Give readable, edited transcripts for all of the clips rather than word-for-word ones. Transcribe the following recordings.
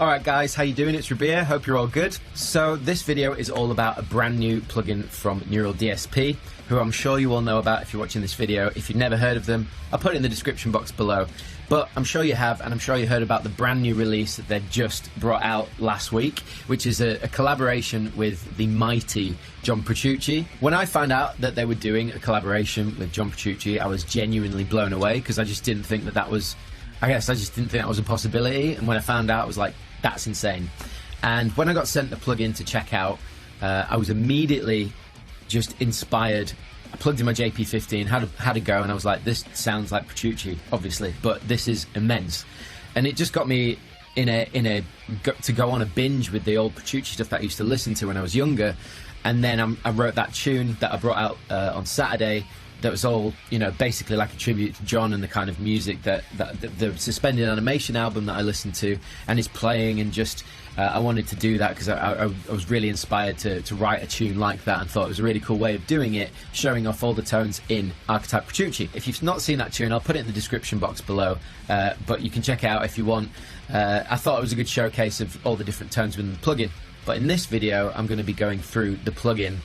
Alright guys, how you doing? It's Rabia, hope you're all good. So this video is all about a brand new plugin from Neural DSP, who I'm sure you all know about if you're watching this video. If you've never heard of them, I'll put it in the description box below. But I'm sure you have, and I'm sure you heard about the brand new release that they just brought out last week, which is a collaboration with the mighty John Petrucci. When I found out that they were doing a collaboration with John Petrucci, I was genuinely blown away, because I just didn't think that was a possibility. And when I found out, I was like, that's insane. And when I got sent the plugin to check out, I was immediately just inspired. I plugged in my JP15, had a go, and I was like, this sounds like Petrucci, obviously, but this is immense. And it just got me to go on a binge with the old Petrucci stuff that I used to listen to when I was younger. And then I wrote that tune that I brought out on Saturday. That was all, you know, basically like a tribute to John and the kind of music that the Suspended Animation album that I listened to and is playing, and just I wanted to do that because I was really inspired to write a tune like that, and thought it was a really cool way of doing it, showing off all the tones in Archetype Petrucci. If you've not seen that tune, I'll put it in the description box below, but you can check it out if you want. I thought it was a good showcase of all the different tones within the plugin. But in this video, I'm going to be going through the plugin,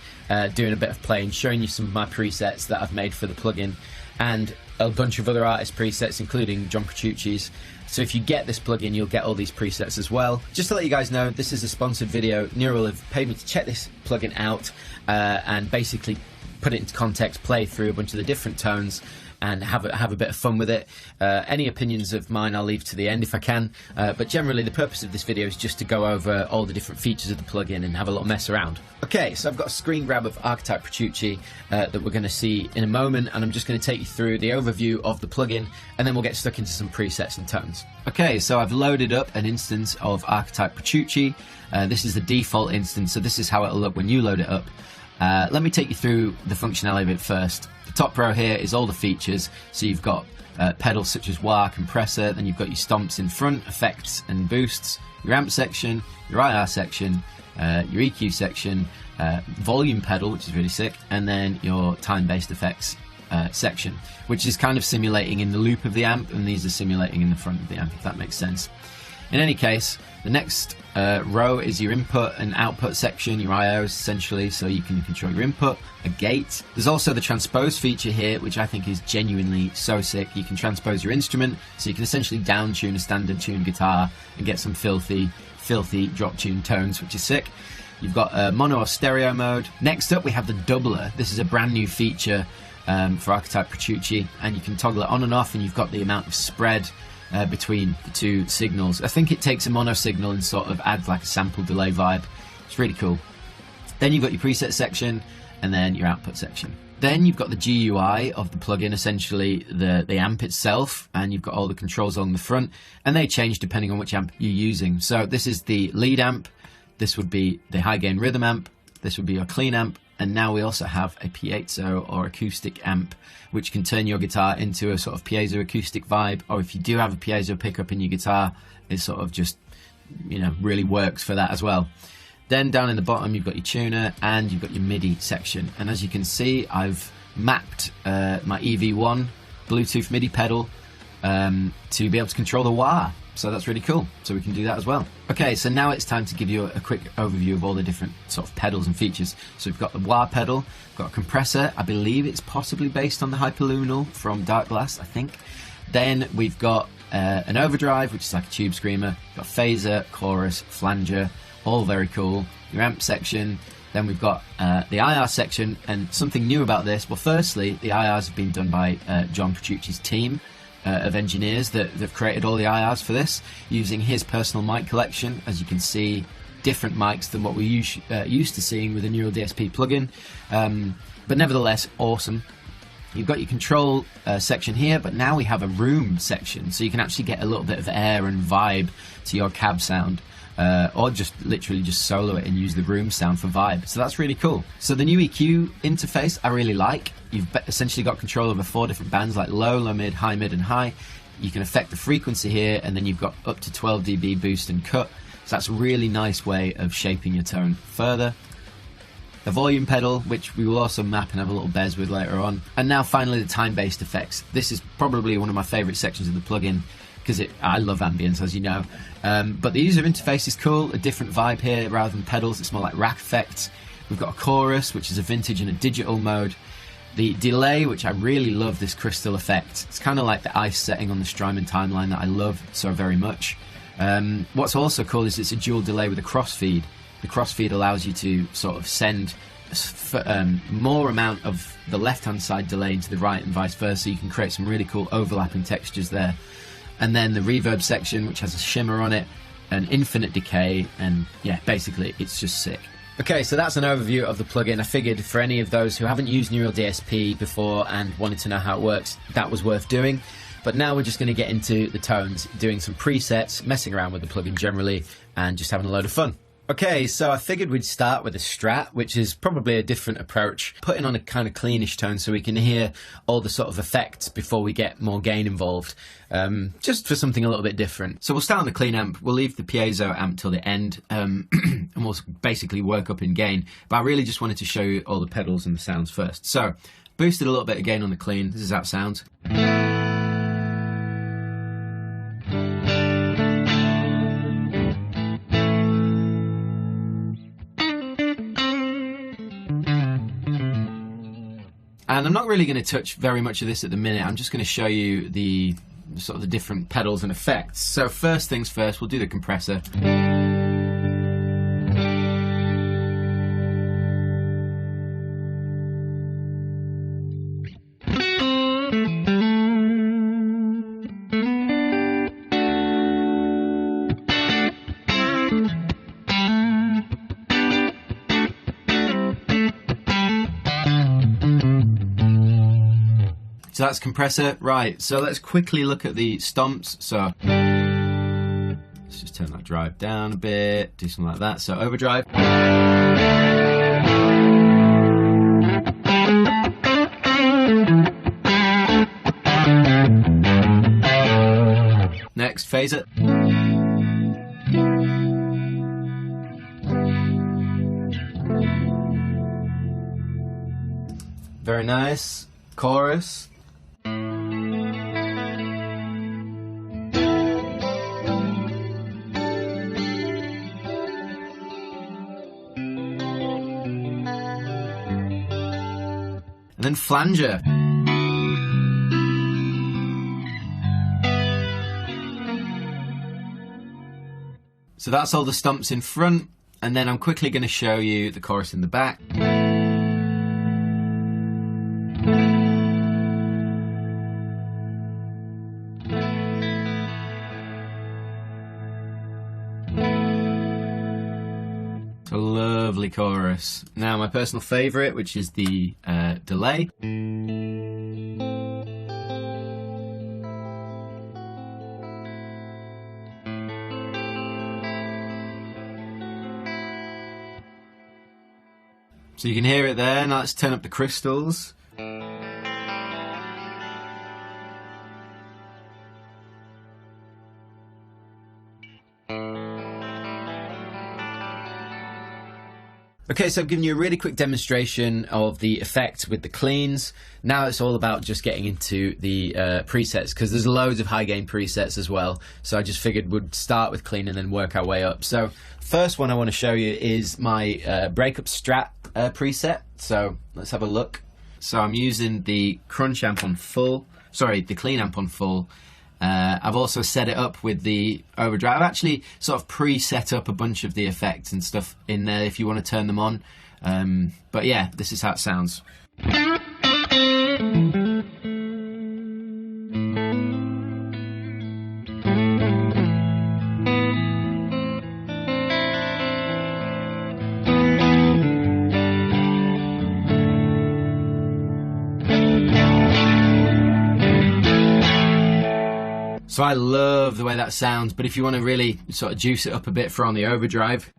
doing a bit of playing, showing you some of my presets that I've made for the plugin, and a bunch of other artist presets, including John Petrucci's. So if you get this plugin, you'll get all these presets as well. Just to let you guys know, this is a sponsored video. Neural have paid me to check this plugin out and basically put it into context, play through a bunch of the different tones, and have a bit of fun with it. Any opinions of mine I'll leave to the end if I can, but generally the purpose of this video is just to go over all the different features of the plugin and have a little mess around. Okay, so I've got a screen grab of Archetype Petrucci that we're going to see in a moment, and I'm just going to take you through the overview of the plugin, and then we'll get stuck into some presets and tones. Okay, so I've loaded up an instance of Archetype Petrucci. This is the default instance, so this is how it'll look when you load it up. Let me take you through the functionality of it first. The top row here is all the features. So you've got pedals such as wah, compressor, then you've got your stomps in front, effects and boosts, your amp section, your IR section, your EQ section, volume pedal, which is really sick, and then your time-based effects section, which is kind of simulating in the loop of the amp, and these are simulating in the front of the amp, if that makes sense. In any case, the next row is your input and output section, your IOs essentially, so you can control your input, a gate. There's also the transpose feature here, which I think is genuinely so sick. You can transpose your instrument, so you can essentially down tune a standard tuned guitar and get some filthy drop tune tones, which is sick. You've got mono or stereo mode. Next up we have the doubler. This is a brand new feature for Archetype Petrucci, and you can toggle it on and off, and you've got the amount of spread between the two signals. I think it takes a mono signal and sort of adds like a sample delay vibe. It's really cool. Then you've got your preset section, and then your output section. Then you've got the GUI of the plugin, essentially the amp itself, and you've got all the controls on the front, and they change depending on which amp you're using. So this is the lead amp, this would be the high gain rhythm amp, this would be your clean amp, and now we also have a piezo or acoustic amp, which can turn your guitar into a sort of piezo acoustic vibe, or if you do have a piezo pickup in your guitar, it sort of just, you know, really works for that as well. Then down in the bottom you've got your tuner and you've got your MIDI section, and as you can see I've mapped my EV1 Bluetooth MIDI pedal to be able to control the wah. So that's really cool, so we can do that as well. Okay, so now it's time to give you a quick overview of all the different sort of pedals and features. So we've got the wah pedal, we've got a compressor, I believe it's possibly based on the Hyperluminal from Dark Glass, I think. Then we've got an overdrive, which is like a tube screamer, we've got phaser, chorus, flanger, all very cool. Your amp section, then we've got the IR section, and something new about this, well firstly, the IRs have been done by John Petrucci's team of engineers that have created all the IRs for this, using his personal mic collection. As you can see, different mics than what we're used to seeing with the Neural DSP plugin, but nevertheless awesome. You've got your control section here, but now we have a room section, so you can actually get a little bit of air and vibe to your cab sound, or just literally just solo it and use the room sound for vibe. So that's really cool. So the new EQ interface I really like. You've essentially got control over 4 different bands, like low, low mid, and high. You can affect the frequency here, and then you've got up to 12 dB boost and cut. So that's a really nice way of shaping your tone further. The volume pedal, which we will also map and have a little bez with later on. And now finally the time-based effects. This is probably one of my favorite sections of the plugin. because I love ambience, as you know. But the user interface is cool, a different vibe here. Rather than pedals, it's more like rack effects. We've got a chorus, which is a vintage and a digital mode. The delay, which I really love, this crystal effect. It's kind of like the ice setting on the Strymon timeline that I love so very much. What's also cool is it's a dual delay with a crossfeed. The crossfeed allows you to sort of send more amount of the left-hand side delay into the right and vice versa. You can create some really cool overlapping textures there. And then the reverb section, which has a shimmer on it, an infinite decay, and yeah, basically it's just sick. Okay, so that's an overview of the plugin. I figured for any of those who haven't used Neural DSP before and wanted to know how it works, that was worth doing. But now we're just going to get into the tones, doing some presets, messing around with the plugin generally, and just having a load of fun. Okay, so I figured we'd start with a Strat, which is probably a different approach, putting on a kind of cleanish tone so we can hear all the sort of effects before we get more gain involved, just for something a little bit different. So we'll start on the clean amp, we'll leave the piezo amp till the end, and we'll basically work up in gain. But I really just wanted to show you all the pedals and the sounds first. So, boosted a little bit of gain on the clean, this is how it sounds. And I'm not really going to touch very much of this at the minute. I'm just going to show you the sort of the different pedals and effects. So first things first, we'll do the compressor. So that's compressor, right, so let's quickly look at the stomps. So let's just turn that drive down a bit, do something like that. So overdrive. Next, phaser. Very nice. Chorus. And then flanger. So that's all the stomps in front, and then I'm quickly going to show you the chorus in the back. A lovely chorus. Now my personal favourite, which is the delay. So you can hear it there. Now let's turn up the crystals. Okay, so I've given you a really quick demonstration of the effect with the cleans. Now it's all about just getting into the presets, because there's loads of high gain presets as well. So I just figured we'd start with clean and then work our way up. So first one I want to show you is my breakup Strat preset. So let's have a look. So I'm using the crunch amp on full, sorry, the clean amp on full. I've also set it up with the overdrive. I've actually sort of pre-set up a bunch of the effects and stuff in there if you want to turn them on. But yeah, this is how it sounds. So I love the way that sounds, but if you want to really sort of juice it up a bit for on the overdrive.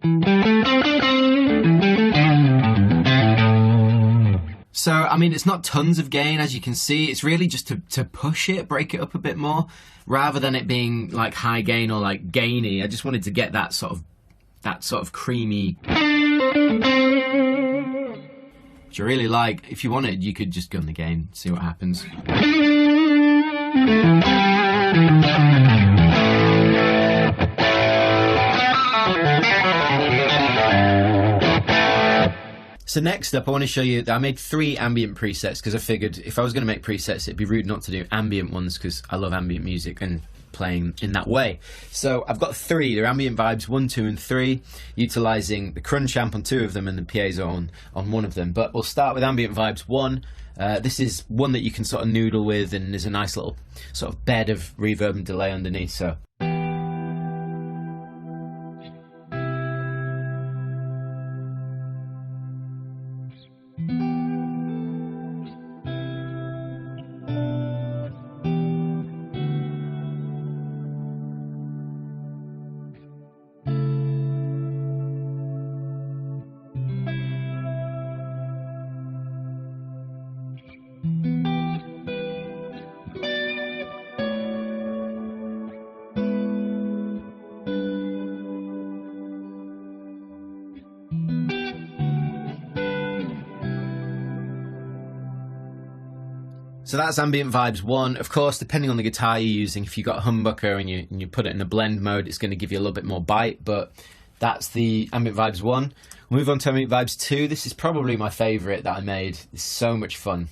So, I mean, it's not tons of gain, as you can see. It's really just to push it, break it up a bit more, rather than it being like high gain or like gainy. I just wanted to get that sort of creamy, which I really like. If you wanted, you could just gun the gain, see what happens. So next up, I want to show you that I made 3 ambient presets because I figured if I was going to make presets, it'd be rude not to do ambient ones because I love ambient music and playing in that way. So I've got 3. They're ambient vibes 1, 2 and 3, utilising the crunch amp on 2 of them and the piezo on 1 of them. But we'll start with ambient vibes 1. This is one that you can sort of noodle with, and there's a nice little sort of bed of reverb and delay underneath. So So that's ambient vibes 1. Of course, depending on the guitar you're using, if you've got a humbucker and you put it in a blend mode, it's going to give you a little bit more bite, but that's the ambient vibes 1. We'll move on to ambient vibes 2. This is probably my favourite that I made. It's so much fun.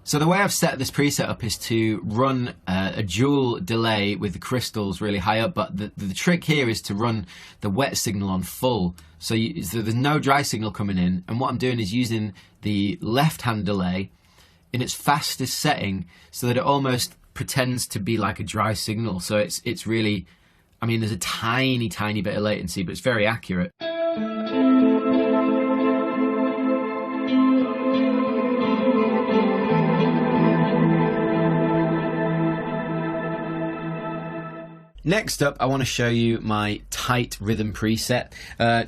So the way I've set this preset up is to run a dual delay with the crystals really high up, but the trick here is to run the wet signal on full. So there's no dry signal coming in, and what I'm doing is using the left-hand delay in its fastest setting so that it almost pretends to be like a dry signal. So it's really, I mean, there's a tiny bit of latency, but it's very accurate. Next up, I want to show you my tight rhythm preset,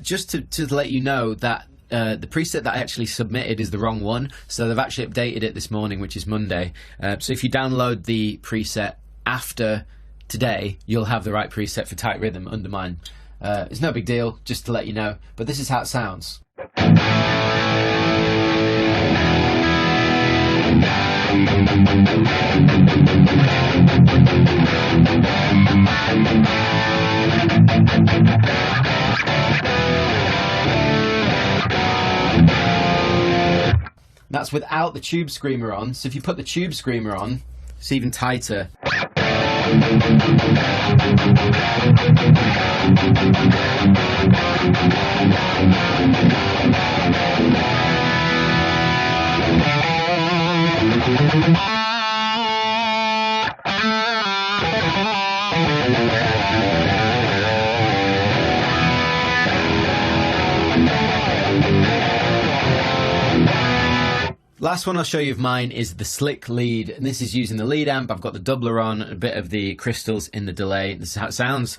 just to let you know that the preset that I actually submitted is the wrong one, so they've actually updated it this morning, which is Monday. So if you download the preset after today, you'll have the right preset for tight rhythm under mine. It's no big deal, just to let you know, but this is how it sounds. That's without the tube screamer on, so if you put the tube screamer on, it's even tighter. Last one I'll show you of mine is the slick lead, and this is using the lead amp. I've got the doubler on, a bit of the crystals in the delay. This is how it sounds.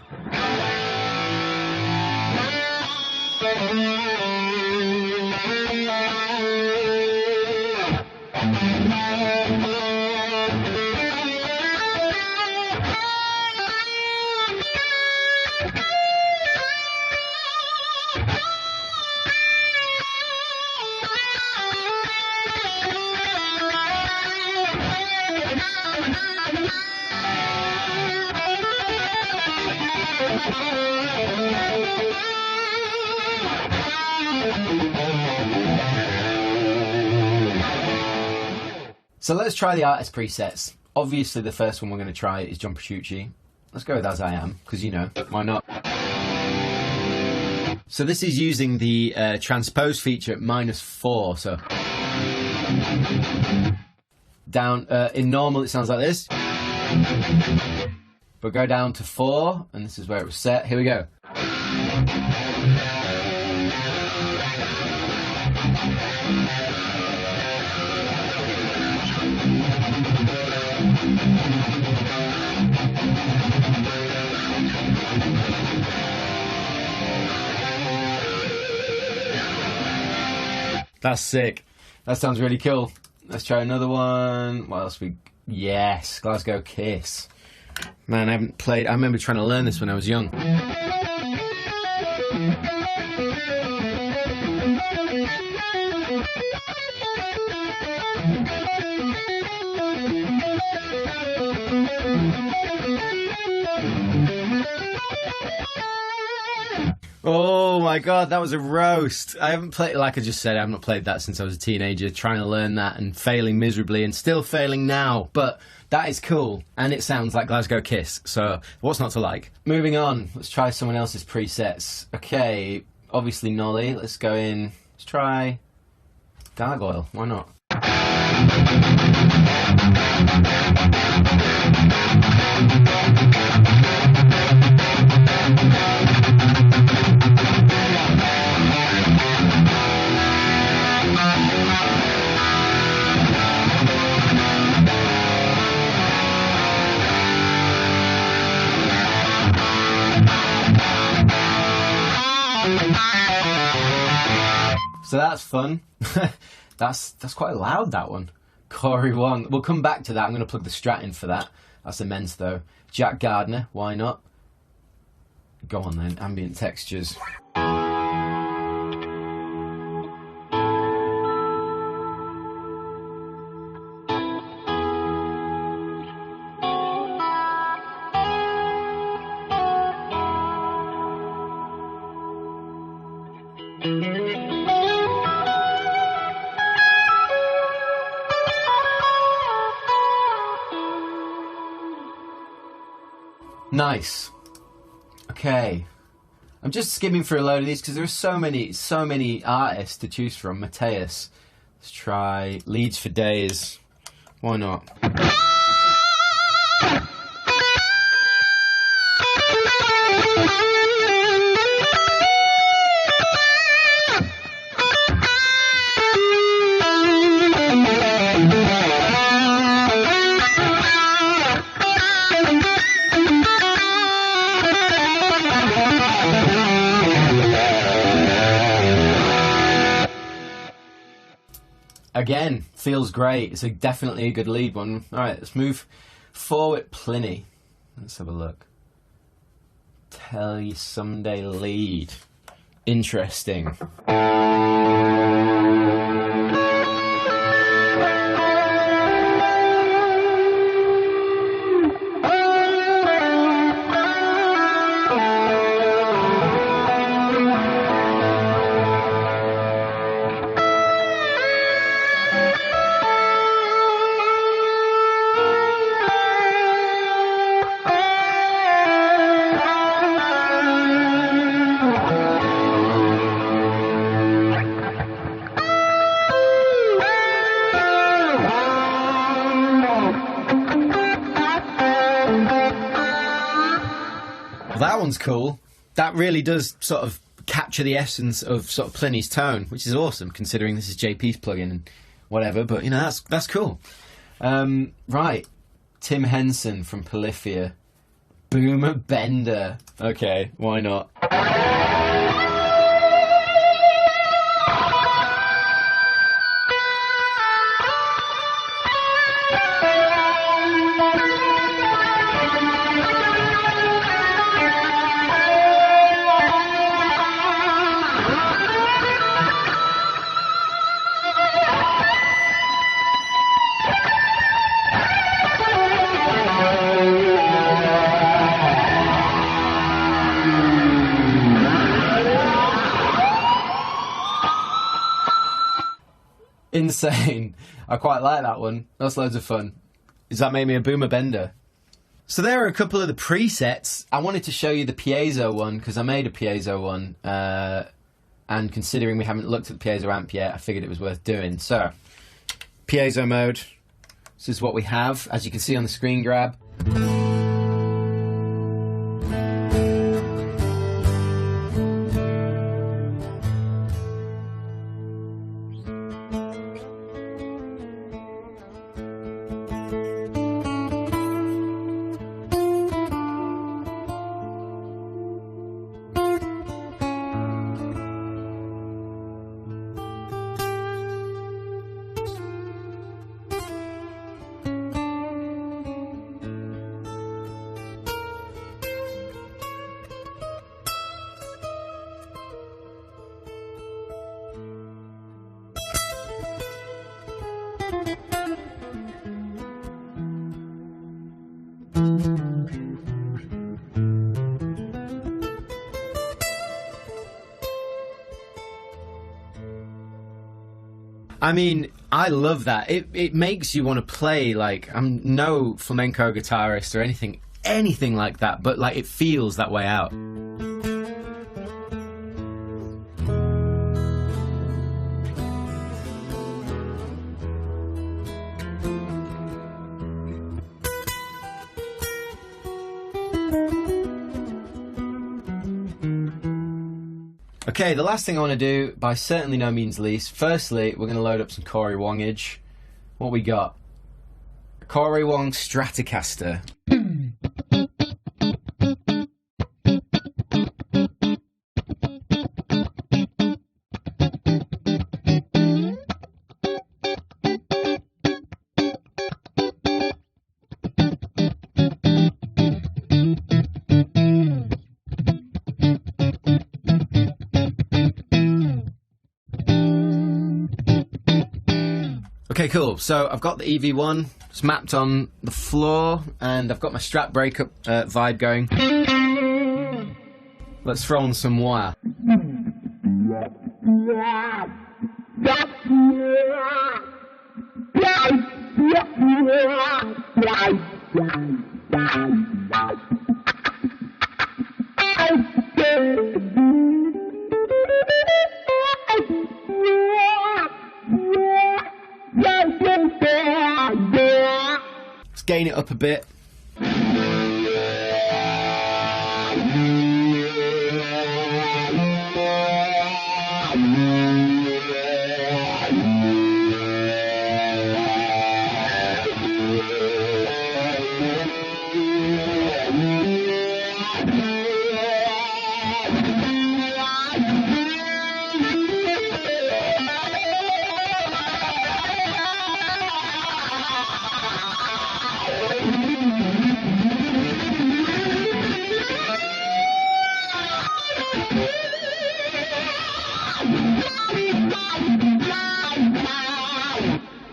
So let's try the artist presets. Obviously the first one we're going to try is John Petrucci. Let's go with As I Am, because you know, why not? So this is using the transpose feature at -4, so down in normal it sounds like this, but go down to 4 and this is where it was set. Here we go. That's sick. That sounds really cool. Let's try another one. What else Yes, Glasgow Kiss. Man, I haven't played... I remember trying to learn this when I was young. Oh my god, that was a roast. I haven't played, like I just said, I haven't played that since I was a teenager, trying to learn that and failing miserably and still failing now. But that is cool, and it sounds like Glasgow Kiss, so what's not to like? Moving on, let's try someone else's presets. Okay, obviously Nolly, let's go in, let's try Gargoyle, why not? So that's fun. that's quite loud, that one. Corey 1. We'll come back to that. I'm going to plug the Strat in for that. That's immense though. Jack Gardner, why not? Go on then, ambient textures. Nice. Okay. I'm just skimming through a load of these because there are so many artists to choose from. Mateus. Let's try Leads for Days. Why not? Again, feels great. It's definitely a good lead one. All right, let's move forward. Pliny. Let's have a look. Tell You Someday lead. Interesting. That one's cool. That really does sort of capture the essence of sort of Pliny's tone, which is awesome considering this is JP's plugin and whatever, but you know, that's cool. Right, Tim Henson from Polyphia. Boomer Bender. Okay, why not? Insane. I quite like that one. That's loads of fun. Does that make me a boomer bender? So there are a couple of the presets. I wanted to show you the piezo one because I made a piezo one, and considering we haven't looked at the piezo amp yet, I figured it was worth doing. So piezo mode. This is what we have, as you can see on the screen grab. I mean, I love that. It makes you want to play. Like, I'm no flamenco guitarist or anything like that, but like it feels that way out. Okay, the last thing I want to do, by certainly no means least, firstly, we're going to load up some Corey Wongage. What we got? Corey Wong Stratocaster. Okay, cool. So I've got the EV1, it's mapped on the floor, and I've got my Strat breakup vibe going. Let's throw on some wire. Let's gain it up a bit.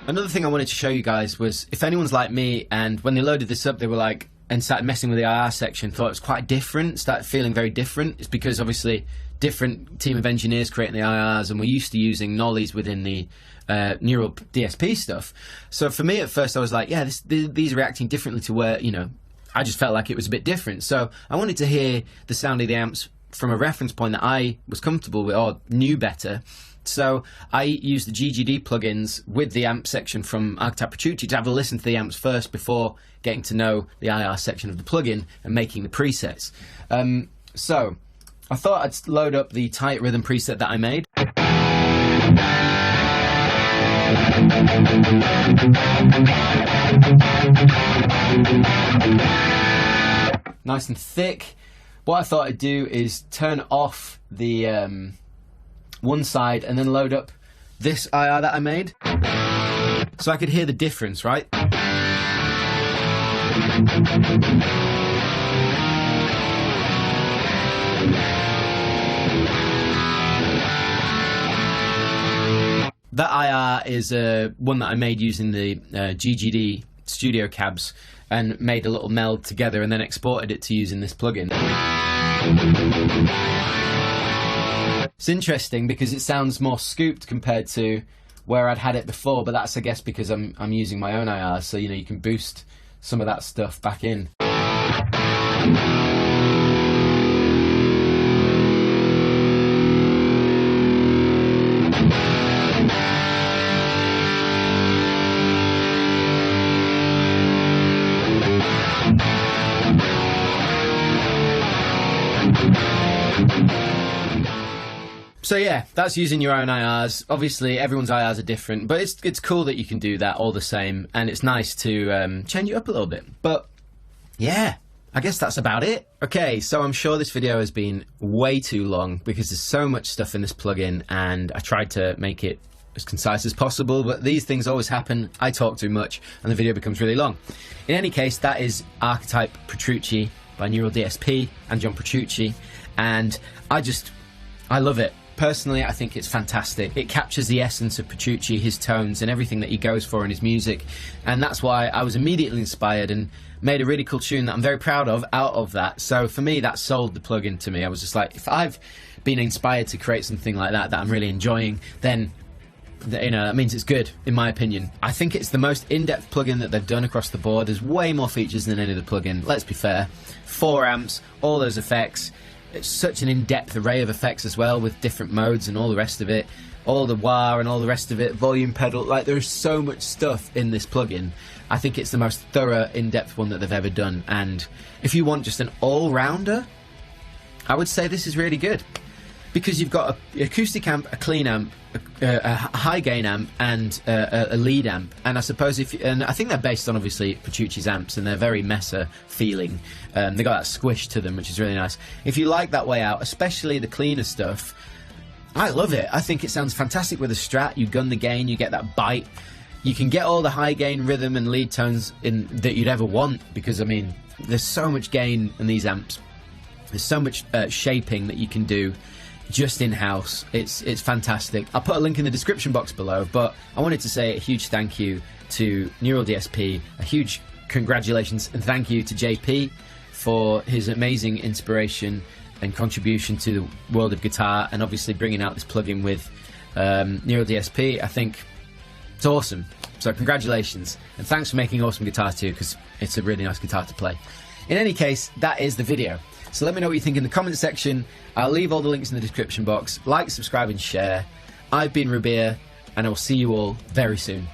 Another thing I wanted to show you guys was, if anyone's like me and when they loaded this up they were like, and started messing with the IR section, thought it was quite different, started feeling very different, it's because obviously different team of engineers creating the IRs, and we're used to using nollies within the neural DSP stuff. So for me at first I was like, yeah, these are reacting differently to where, you know, I just felt like it was a bit different. So I wanted to hear the sound of the amps from a reference point that I was comfortable with or knew better. So I used the GGD plugins with the amp section from Archetype Petrucci to have a listen to the amps first before getting to know the IR section of the plugin and making the presets. So I thought I'd load up the tight rhythm preset that I made. Nice and thick. What I thought I'd do is turn off the one side and then load up this IR that I made, so I could hear the difference, right? That IR is one that I made using the GGD studio cabs and made a little meld together and then exported it to using this plugin. It's interesting because it sounds more scooped compared to where I'd had it before, but that's, I guess, because I'm using my own IRs, so you know you can boost some of that stuff back in. So yeah, that's using your own IRs. Obviously, everyone's IRs are different, but it's cool that you can do that all the same, and it's nice to change it up a little bit. But yeah, I guess that's about it. Okay, so I'm sure this video has been way too long because there's so much stuff in this plugin, and I tried to make it as concise as possible, but these things always happen. I talk too much, and the video becomes really long. In any case, that is Archetype Petrucci by Neural DSP and John Petrucci, and I love it. Personally, I think it's fantastic. It captures the essence of Petrucci, his tones, and everything that he goes for in his music. And that's why I was immediately inspired and made a really cool tune that I'm very proud of out of that. So for me, that sold the plugin to me. I was just like, if I've been inspired to create something like that I'm really enjoying, then that means it's good, in my opinion. I think it's the most in-depth plugin that they've done across the board. There's way more features than any other plugin, let's be fair. 4 amps, all those effects. It's such an in-depth array of effects as well, with different modes and all the rest of it, all the wah and all the rest of it, volume pedal. Like, there's so much stuff in this plugin. I think it's the most thorough, in-depth one that they've ever done, and if you want just an all-rounder, I would say this is really good, because you've got an acoustic amp, a clean amp, a high gain amp, and a lead amp. And I suppose and I think they're based on obviously Petrucci's amps, and they're very Mesa feeling. They got that squish to them, which is really nice. If you like that way out, especially the cleaner stuff, I love it. I think it sounds fantastic with a Strat. You gun the gain, you get that bite. You can get all the high gain rhythm and lead tones that you'd ever want, because I mean, there's so much gain in these amps. There's so much shaping that you can do just in-house. It's fantastic. I'll put a link in the description box below, but I wanted to say a huge thank you to Neural DSP, a huge congratulations and thank you to JP for his amazing inspiration and contribution to the world of guitar, and obviously bringing out this plugin with Neural DSP. I think it's awesome. So congratulations, and thanks for making awesome guitars too, because it's a really nice guitar to play. In any case, that is the video. So let me know what you think in the comment section. I'll leave all the links in the description box. Like, subscribe and share. I've been Rabir, and I will see you all very soon.